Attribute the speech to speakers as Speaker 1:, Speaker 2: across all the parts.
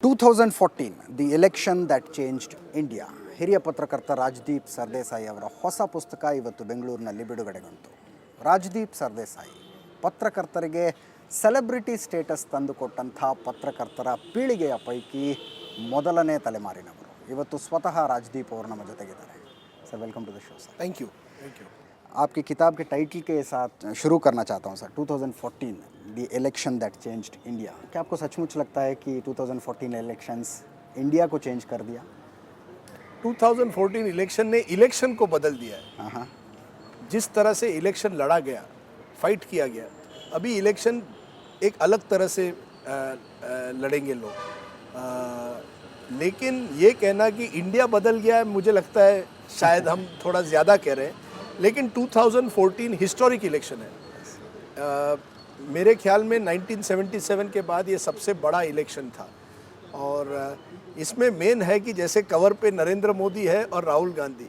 Speaker 1: 2014, the election that changed India. ಹಿರಿಯ ಪತ್ರಕರ್ತ ರಾಜ್ದೀಪ್ ಸರ್ದೇಸಾಯಿ ಅವರ ಹೊಸ ಪುಸ್ತಕ ಇವತ್ತು ಬೆಂಗಳೂರಿನಲ್ಲಿ ಬಿಡುಗಡೆಗೊಂಡಿತು. ರಾಜ್ದೀಪ್ ಸರ್ದೇಸಾಯಿ ಪತ್ರಕರ್ತರಿಗೆ ಸೆಲೆಬ್ರಿಟಿ ಸ್ಟೇಟಸ್ ತಂದುಕೊಟ್ಟಂಥ ಪತ್ರಕರ್ತರ ಪೀಳಿಗೆಯ ಪೈಕಿ ಮೊದಲನೇ ತಲೆಮಾರಿನವರು. ಇವತ್ತು ಸ್ವತಃ ರಾಜ್ದೀಪ್ ಅವರು ನಮ್ಮ ಜೊತೆಗಿದ್ದಾರೆ. Sir welcome to the show sir.
Speaker 2: Thank you.
Speaker 1: आपकी किताब के टाइटल के साथ शुरू करना चाहता हूँ sir. 2014, the election that changed India. क्या आपको सचमुच लगता है कि 2014 इलेक्शंस इंडिया को चेंज कर दिया?
Speaker 2: 2014 इलेक्शन ने इलेक्शन को बदल दिया है.
Speaker 1: हाँ,
Speaker 2: जिस तरह से इलेक्शन लड़ा गया, फाइट किया गया, अभी इलेक्शन एक अलग तरह से लड़ेंगे लोग. लेकिन ये कहना कि इंडिया बदल गया है, मुझे लगता है शायद हम थोड़ा ज़्यादा कह रहे हैं. लेकिन 2014 हिस्टोरिक इलेक्शन है. मेरे ख्याल में 1977 के बाद ये सबसे बड़ा इलेक्शन था. और इसमें मेन है कि जैसे कवर पे नरेंद्र मोदी है और राहुल गांधी,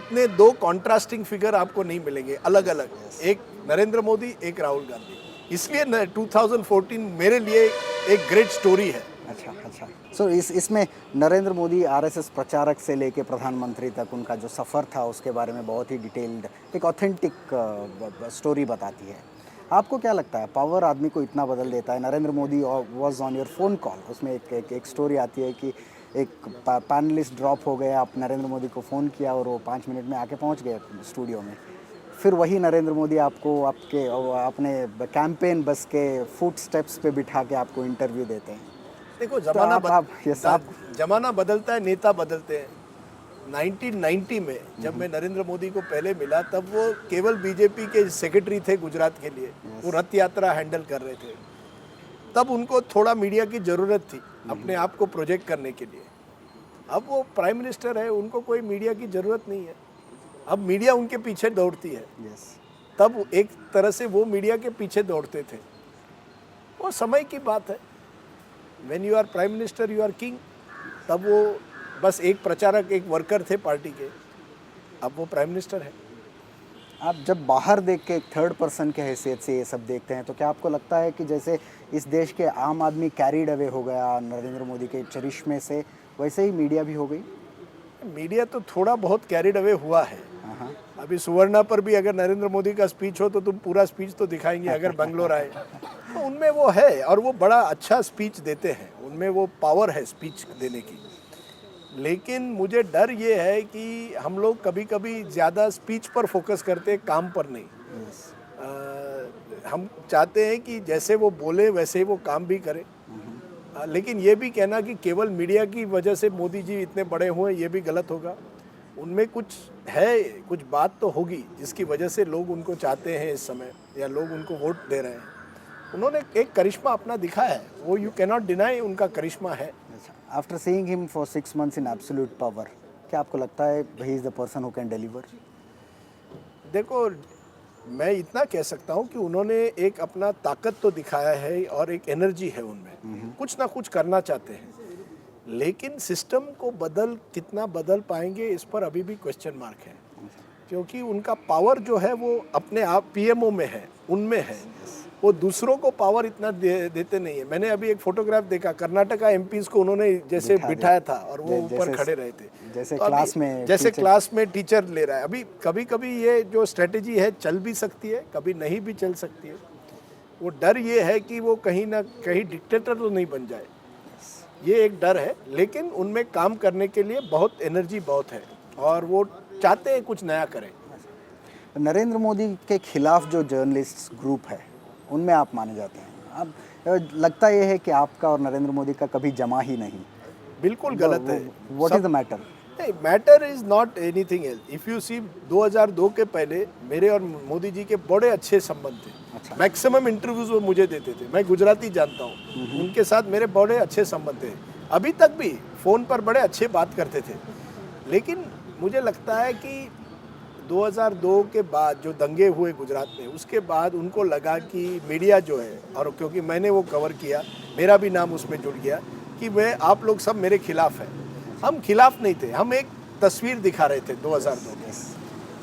Speaker 2: इतने दो कॉन्ट्रास्टिंग फिगर आपको नहीं मिलेंगे अलग अलग. एक नरेंद्र मोदी, एक राहुल गांधी. इसलिए 2014 मेरे लिए एक ग्रेट स्टोरी है.
Speaker 1: अच्छा. सो इसमें नरेंद्र मोदी आरएसएस प्रचारक से लेके प्रधानमंत्री तक उनका जो सफ़र था उसके बारे में बहुत ही डिटेल्ड एक ऑथेंटिक स्टोरी बताती है. आपको क्या लगता है पावर आदमी को इतना बदल देता है? Narendra Modi was on your phone call, उसमें एक स्टोरी आती है कि एक पैनलिस्ट ड्रॉप हो गया, आप नरेंद्र मोदी को फ़ोन किया और वो 5 मिनट में आके पहुंच गए स्टूडियो में. फिर वही नरेंद्र मोदी आपको आपके अपने कैंपेन बस के फुट स्टेप्स पे बिठा के आपको इंटरव्यू देते हैं.
Speaker 2: देखो
Speaker 1: तो
Speaker 2: जमाना बदलता है, नेता बदलते हैं. 1990 में जब मैं नरेंद्र मोदी को पहले मिला तब वो केवल बीजेपी के सेक्रेटरी थे गुजरात के लिए. वो रथ यात्रा हैंडल कर रहे थे. तब उनको थोड़ा मीडिया की ज़रूरत थी अपने आप को प्रोजेक्ट करने के लिए. अब वो प्राइम मिनिस्टर है, उनको कोई मीडिया की ज़रूरत नहीं है. अब मीडिया उनके पीछे दौड़ती है. तब एक तरह से वो मीडिया के पीछे दौड़ते थे. वो समय की बात है. When you are prime minister you are king. तब वो बस एक प्रचारक, एक वर्कर थे पार्टी के. अब वो प्राइम मिनिस्टर है.
Speaker 1: आप जब बाहर देख के एक थर्ड पर्सन के हैसियत से ये सब देखते हैं तो क्या आपको लगता है कि जैसे इस देश के आम आदमी कैरीड अवे हो गया नरेंद्र मोदी के चरिश्मे से, वैसे ही मीडिया भी हो गई?
Speaker 2: मीडिया तो थोड़ा बहुत कैरिड अवे हुआ है. अभी सुवर्णा पर भी अगर नरेंद्र मोदी का स्पीच हो तो तुम पूरा स्पीच तो दिखाएंगे अगर बंगलोर आए. तो उनमें वो है और वो बड़ा अच्छा स्पीच देते हैं. उनमें वो पावर है स्पीच देने की. लेकिन मुझे डर ये है कि हम लोग कभी कभी ज़्यादा स्पीच पर फोकस करते हैं, काम पर नहीं. हम चाहते हैं कि जैसे वो बोले वैसे ही वो काम भी करें. लेकिन ये भी कहना कि केवल मीडिया की वजह से मोदी जी इतने बड़े हुए ये भी गलत होगा. उनमें कुछ है, कुछ बात तो होगी जिसकी वजह से लोग उनको चाहते हैं इस समय या लोग उनको वोट दे रहे हैं. उन्होंने एक करिश्मा अपना दिखाया है, वो यू कैन नॉट डिनाई उनका करिश्मा है.
Speaker 1: After seeing him for 6 months in absolute power, क्या आपको लगता है he is the person who can deliver?
Speaker 2: देखो, मैं इतना कह सकता हूँ कि उन्होंने एक अपना ताकत तो दिखाया है और एक एनर्जी है उनमें. कुछ ना कुछ करना चाहते हैं. लेकिन सिस्टम को कितना बदल पाएंगे इस पर अभी भी क्वेश्चन मार्क है. क्योंकि उनका पावर जो है वो अपने आप पीएमओ में है, उनमें है. वो दूसरों को पावर इतना देते नहीं है. मैंने अभी एक फोटोग्राफ देखा, कर्नाटका एमपीज को उन्होंने जैसे बिठाया था और वो ऊपर खड़े रहे थे
Speaker 1: जैसे
Speaker 2: तो क्लास में टीचर ले रहा है. अभी कभी कभी ये जो स्ट्रेटेजी है चल भी सकती है, कभी नहीं भी चल सकती है. वो डर ये है कि वो कहीं ना कहीं डिक्टेटर तो नहीं बन जाए, ये एक डर है. लेकिन उनमें काम करने के लिए बहुत एनर्जी बहुत है और वो चाहते हैं कुछ नया करें.
Speaker 1: नरेंद्र मोदी के खिलाफ जो जर्नलिस्ट ग्रुप है उनमें आप माने जाते हैं. अब लगता ये है कि आपका और नरेंद्र मोदी का कभी जमा ही नहीं.
Speaker 2: बिल्कुल गलत है.
Speaker 1: What is the matter?
Speaker 2: नहीं, matter is not anything else. If you see 2002 के पहले मेरे और मोदी जी के बड़े अच्छे संबंध थे. मैक्सिमम इंटरव्यूज वो मुझे देते थे. मैं गुजराती जानता हूँ. उनके साथ मेरे बड़े अच्छे संबंध थे. अभी तक भी फ़ोन पर बड़े अच्छे बात करते थे. लेकिन मुझे लगता है कि 2002 के बाद जो दंगे हुए गुजरात में, उसके बाद उनको लगा कि मीडिया जो है, और क्योंकि मैंने वो कवर किया, मेरा भी नाम उसमें जुड़ गया कि आप लोग सब मेरे खिलाफ हैं. हम खिलाफ नहीं थे. हम एक तस्वीर दिखा रहे थे 2002 में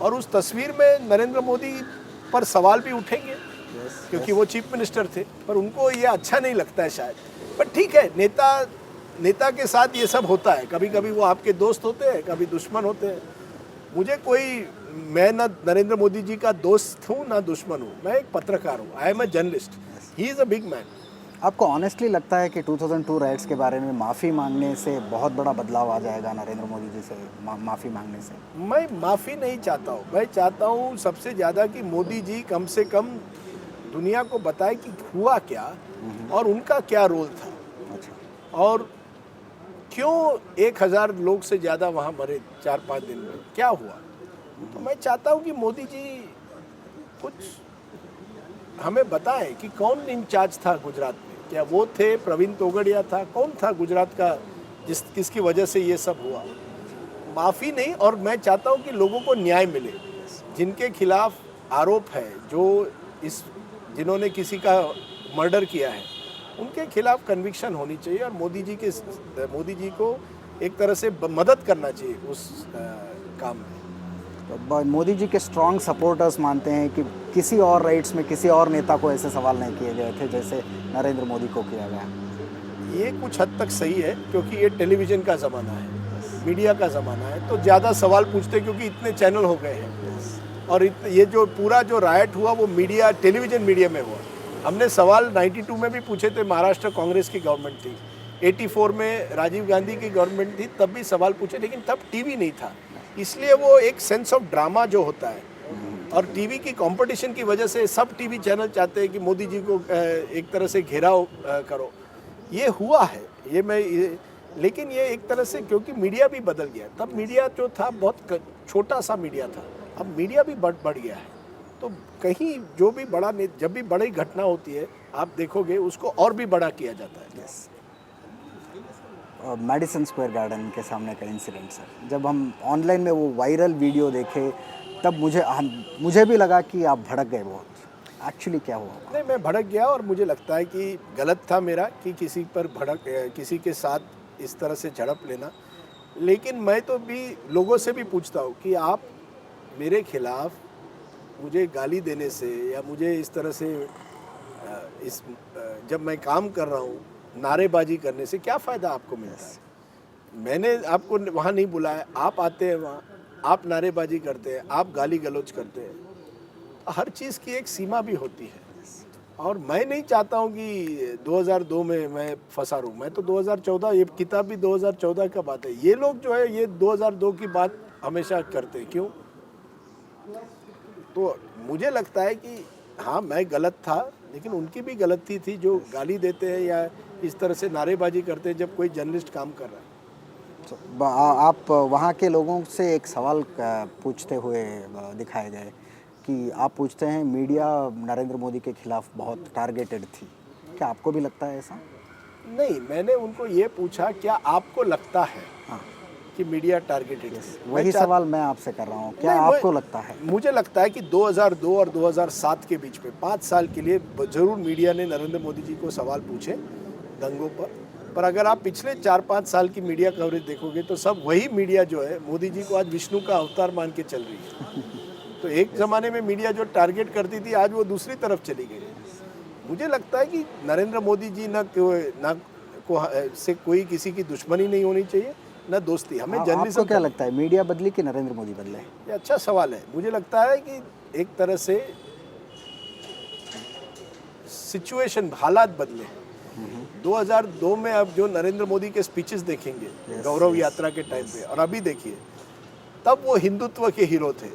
Speaker 2: और उस तस्वीर में नरेंद्र मोदी पर सवाल भी उठेंगे क्योंकि वो चीफ मिनिस्टर थे. पर उनको ये अच्छा नहीं लगता है शायद. पर ठीक है, नेता नेता के साथ ये सब होता है, कभी कभी वो आपके दोस्त होते हैं, कभी दुश्मन होते हैं। मुझे कोई, मैं ना नरेंद्र मोदी जी का दोस्त हूँ ना दुश्मन हूँ, मैं एक पत्रकार हूँ, I am a journalist, he is a big man.
Speaker 1: आपको ऑनेस्टली लगता है कि 2002 राइट्स के बारे में माफ़ी मांगने से बहुत बड़ा बदलाव आ जाएगा नरेंद्र मोदी जी से माफ़ी मांगने से?
Speaker 2: मैं माफ़ी नहीं चाहता हूँ, मैं चाहता हूँ सबसे ज़्यादा कि मोदी जी कम से कम दुनिया को बताए कि हुआ क्या और उनका क्या रोल था,
Speaker 1: अच्छा,
Speaker 2: और क्यों 1000 लोग से ज़्यादा वहाँ मरे 4-5 दिन में, क्या हुआ। तो मैं चाहता हूँ कि मोदी जी कुछ हमें बताएं कि कौन इंचार्ज था गुजरात में, क्या वो थे, प्रवीण तोगड़िया था, कौन था गुजरात का किसकी वजह से ये सब हुआ। माफ़ी नहीं, और मैं चाहता हूँ कि लोगों को न्याय मिले, जिनके खिलाफ आरोप है, जो जिन्होंने किसी का मर्डर किया है, उनके खिलाफ कन्विक्शन होनी चाहिए, और मोदी जी को एक तरह से मदद करना चाहिए उस काम में।
Speaker 1: तो मोदी जी के स्ट्रॉन्ग सपोर्टर्स मानते हैं कि किसी और राइट्स में किसी और नेता को ऐसे सवाल नहीं किए गए थे जैसे नरेंद्र मोदी को किया गया। ये
Speaker 2: कुछ हद तक सही है, क्योंकि ये टेलीविज़न का ज़माना है, मीडिया का ज़माना है, तो ज़्यादा सवाल पूछते क्योंकि इतने चैनल हो गए हैं, और ये जो पूरा जो राइट हुआ वो टेलीविज़न मीडिया में हुआ। हमने सवाल 92 में भी पूछे थे, महाराष्ट्र कांग्रेस की गवर्नमेंट थी, 84 में राजीव गांधी की गवर्नमेंट थी, तब भी सवाल पूछे, लेकिन तब टीवी नहीं था, इसलिए वो एक सेंस ऑफ ड्रामा जो होता है, और टीवी की कंपटीशन की वजह से सब टीवी चैनल चाहते हैं कि मोदी जी को एक तरह से घेराव करो। ये हुआ है, लेकिन ये एक तरह से, क्योंकि मीडिया भी बदल गया, तब मीडिया जो था बहुत छोटा सा मीडिया था, अब मीडिया भी बढ़ गया है, तो कहीं जो भी जब भी बड़ी घटना होती है, आप देखोगे उसको और भी बड़ा किया जाता है।
Speaker 1: मेडिसन स्क्वायर गार्डन के सामने का इंसिडेंट सर, जब हम ऑनलाइन में वो वायरल वीडियो देखे तब मुझे भी लगा कि आप भड़क गए बहुत। एक्चुअली क्या हुआ?
Speaker 2: नहीं, मैं भड़क गया, और मुझे लगता है कि गलत था मेरा कि किसी के साथ इस तरह से झड़प लेना, लेकिन मैं तो भी लोगों से भी पूछता हूँ कि आप मेरे खिलाफ मुझे गाली देने से या मुझे इस तरह से जब मैं काम कर रहा हूँ नारेबाजी करने से क्या फ़ायदा आपको मिलता है? मैंने आपको वहाँ नहीं बुलाया, आप आते हैं वहाँ, आप नारेबाजी करते हैं, आप गाली गलौज करते हैं। हर चीज़ की एक सीमा भी होती है, और मैं नहीं चाहता हूँ कि 2002 में मैं फंसा रहूँ। मैं तो 2014, ये किताब भी 2014 का बात है। ये लोग जो है ये 2002 की बात हमेशा करते हैं, क्यों? तो मुझे लगता है कि हाँ, मैं गलत था, लेकिन उनकी भी गलती थी जो गाली देते हैं या इस तरह से नारेबाजी करते हैं जब कोई जर्नलिस्ट काम कर रहा है।
Speaker 1: तो आप वहाँ के लोगों से एक सवाल पूछते हुए दिखाए गए कि आप पूछते हैं मीडिया नरेंद्र मोदी के खिलाफ बहुत टारगेटेड थी, क्या आपको भी लगता है ऐसा?
Speaker 2: नहीं, मैंने उनको ये पूछा क्या आपको लगता है कि मीडिया टारगेटेड है?
Speaker 1: वही सवाल मैं आपसे कर रहा हूँ, क्या आपको लगता है?
Speaker 2: मुझे लगता है कि 2002 और 2007 के बीच में 5 साल के लिए जरूर मीडिया ने नरेंद्र मोदी जी को सवाल पूछे दंगों पर अगर आप पिछले 4-5 साल की मीडिया कवरेज देखोगे तो सब वही मीडिया जो है मोदी जी को आज विष्णु का अवतार मान के चल रही है। तो एक ज़माने में मीडिया जो टारगेट करती थी, आज वो दूसरी तरफ चली गई। मुझे लगता है कि नरेंद्र मोदी जी से कोई किसी की दुश्मनी नहीं होनी चाहिए, ना दोस्ती। हमें जर्नलिज्म।
Speaker 1: आपको क्या लगता है, मीडिया बदली कि नरेंद्र मोदी बदले?
Speaker 2: ये अच्छा सवाल है। मुझे लगता है कि एक तरह से सिचुएशन, हालात बदले। 2002 में अब जो नरेंद्र मोदी के स्पीचेस देखेंगे गौरव यात्रा के टाइम पे, और अभी देखिए, तब वो हिंदुत्व के हीरो थे।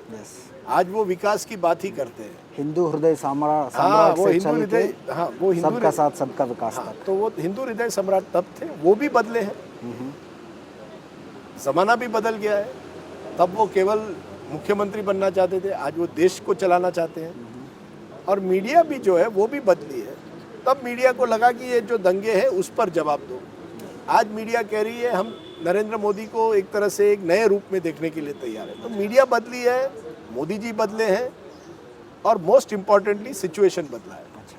Speaker 2: आज वो विकास की बात ही करते हैं।
Speaker 1: हिंदू हृदय सम्राट,
Speaker 2: वो हिंदू हृदय, हाँ, वो हिंदू
Speaker 1: सबका साथ सबका विकास तक।
Speaker 2: तो वो हिंदू हृदय सम्राट तब थे, वो भी बदले हैं। जमाना भी बदल गया है। तब वो केवल मुख्यमंत्री बनना चाहते थे, आज वो देश को चलाना चाहते हैं। और मीडिया भी जो है वो भी बदली है। तब मीडिया को लगा कि ये जो दंगे हैं उस पर जवाब दो। आज मीडिया कह रही है हम नरेंद्र मोदी को एक तरह से एक नए रूप में देखने के लिए तैयार है। तो मीडिया बदली है, मोदी जी बदले हैं, और मोस्ट इम्पॉर्टेंटली सिचुएशन बदला है।
Speaker 1: अच्छा,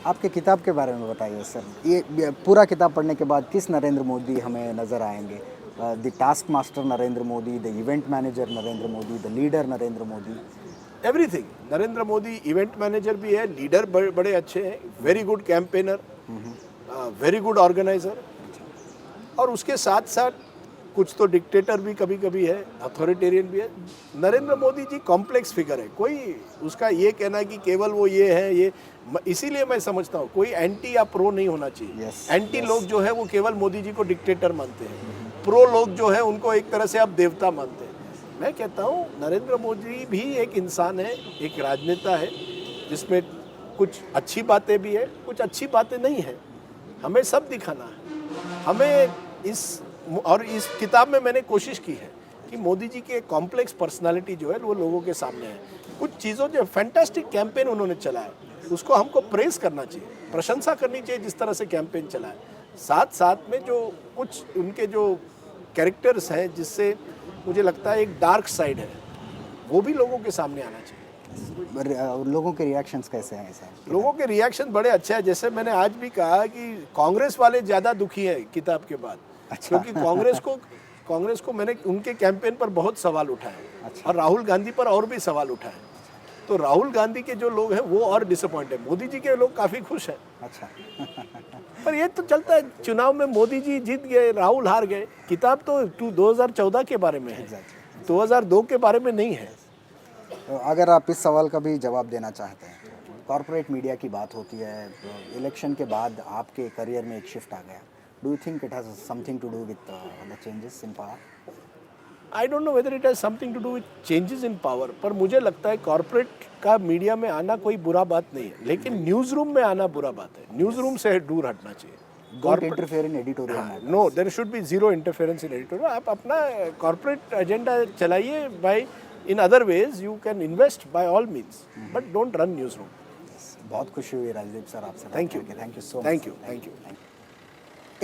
Speaker 1: आपके किताब के बारे में बताइए सर। ये पूरा किताब पढ़ने के बाद किस नरेंद्र मोदी हमें नज़र आएंगे? The task master Narendra Modi, the event manager Narendra Modi, the leader Narendra Modi?
Speaker 2: Everything. Narendra Modi event manager भी है, लीडर बड़े अच्छे हैं, very good campaigner, very good organiser, और उसके साथ साथ कुछ तो डिक्टेटर भी कभी कभी है, अथॉरिटेरियन भी है। नरेंद्र मोदी जी कॉम्प्लेक्स फिगर है, कोई उसका ये कहना है कि केवल वो ये है ये, इसीलिए मैं समझता हूँ कोई एंटी या प्रो नहीं होना चाहिए। एंटी लोग जो है वो केवल मोदी जी को डिक्टेटर मानते हैं, प्रो लोग जो है उनको एक तरह से आप देवता मानते हैं। मैं कहता हूँ नरेंद्र मोदी भी एक इंसान है, एक राजनेता है, जिसमें कुछ अच्छी बातें भी है, कुछ अच्छी बातें नहीं है। हमें सब दिखाना है। हमें इस किताब में मैंने कोशिश की है कि मोदी जी की कॉम्प्लेक्स पर्सनालिटी जो है वो लोगों के सामने है। कुछ चीज़ों जो फैंटास्टिक कैंपेन उन्होंने चलाया, उसको हमको प्रेस करना चाहिए, प्रशंसा करनी चाहिए जिस तरह से कैंपेन चलाया। साथ साथ में जो कुछ उनके जो कैरेक्टर्स हैं, जिससे मुझे लगता है एक डार्क साइड है, वो भी लोगों के सामने आना चाहिए।
Speaker 1: लोगों के रिएक्शंस कैसे हैं सर?
Speaker 2: लोगों के रिएक्शन बड़े अच्छे हैं। जैसे मैंने आज भी कहा कि कांग्रेस वाले ज़्यादा दुखी हैं किताब के बाद।
Speaker 1: अच्छा।
Speaker 2: क्योंकि कांग्रेस को मैंने उनके कैंपेन पर बहुत सवाल उठाए।
Speaker 1: अच्छा।
Speaker 2: और राहुल गांधी पर और भी सवाल उठाए। तो राहुल गांधी के जो लोग हैं वो और डिसअपॉइंटेड, मोदी जी के लोग काफ़ी खुश हैं।
Speaker 1: अच्छा।
Speaker 2: पर ये तो चलता है, चुनाव में मोदी जी जीत गए, राहुल हार गए। किताब तो 2014 के बारे में है, 2002 के बारे में नहीं है।
Speaker 1: तो अगर आप इस सवाल का भी जवाब देना चाहते हैं, कॉर्पोरेट मीडिया की बात होती है, इलेक्शन के बाद आपके करियर में एक शिफ्ट आ गया। Do you think it has something to do with the changes in power?
Speaker 2: I don't know whether it has something to do with changes in power, पर मुझे लगता है कॉर्पोरेट का मीडिया में आना कोई बुरा बात नहीं है, लेकिन न्यूज़ रूम में आना बुरा बात है। न्यूज़ रूम से दूर हटना चाहिए।
Speaker 1: Don't interfere in editorial matters.
Speaker 2: No, there should be zero interference in editorial. आप अपना कॉर्पोरेट एजेंडा चलाइए, by in other ways you can invest by all means, but don't run newsroom.
Speaker 1: बहुत खुशी हुई राजदीप सर आपसे।
Speaker 2: Thank you,
Speaker 1: thank you so much.
Speaker 2: Thank you.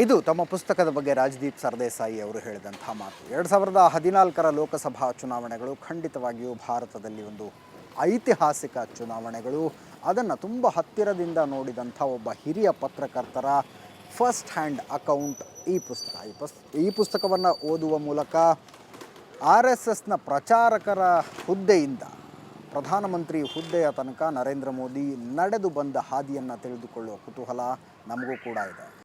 Speaker 1: ಇದು ತಮ್ಮ ಪುಸ್ತಕದ ಬಗ್ಗೆ ರಾಜದೀಪ್ ಸರ್ದೇಸಾಯಿ ಅವರು ಹೇಳಿದಂಥ ಮಾತು. 2014 ಲೋಕಸಭಾ ಚುನಾವಣೆಗಳು ಖಂಡಿತವಾಗಿಯೂ ಭಾರತದಲ್ಲಿ ಒಂದು ಐತಿಹಾಸಿಕ ಚುನಾವಣೆಗಳು. ಅದನ್ನು ತುಂಬ ಹತ್ತಿರದಿಂದ ನೋಡಿದಂಥ ಒಬ್ಬ ಹಿರಿಯ ಪತ್ರಕರ್ತರ ಫಸ್ಟ್ ಹ್ಯಾಂಡ್ ಅಕೌಂಟ್ ಈ ಪುಸ್ತಕ. ಈ ಪುಸ್ತಕವನ್ನು ಓದುವ ಮೂಲಕ RSSನ ಪ್ರಚಾರಕರ ಹುದ್ದೆಯಿಂದ ಪ್ರಧಾನಮಂತ್ರಿ ಹುದ್ದೆಯ ತನಕ ನರೇಂದ್ರ ಮೋದಿ ನಡೆದು ಬಂದ ಹಾದಿಯನ್ನು ತಿಳಿದುಕೊಳ್ಳುವ ಕುತೂಹಲ ನಮಗೂ ಕೂಡ ಇದೆ.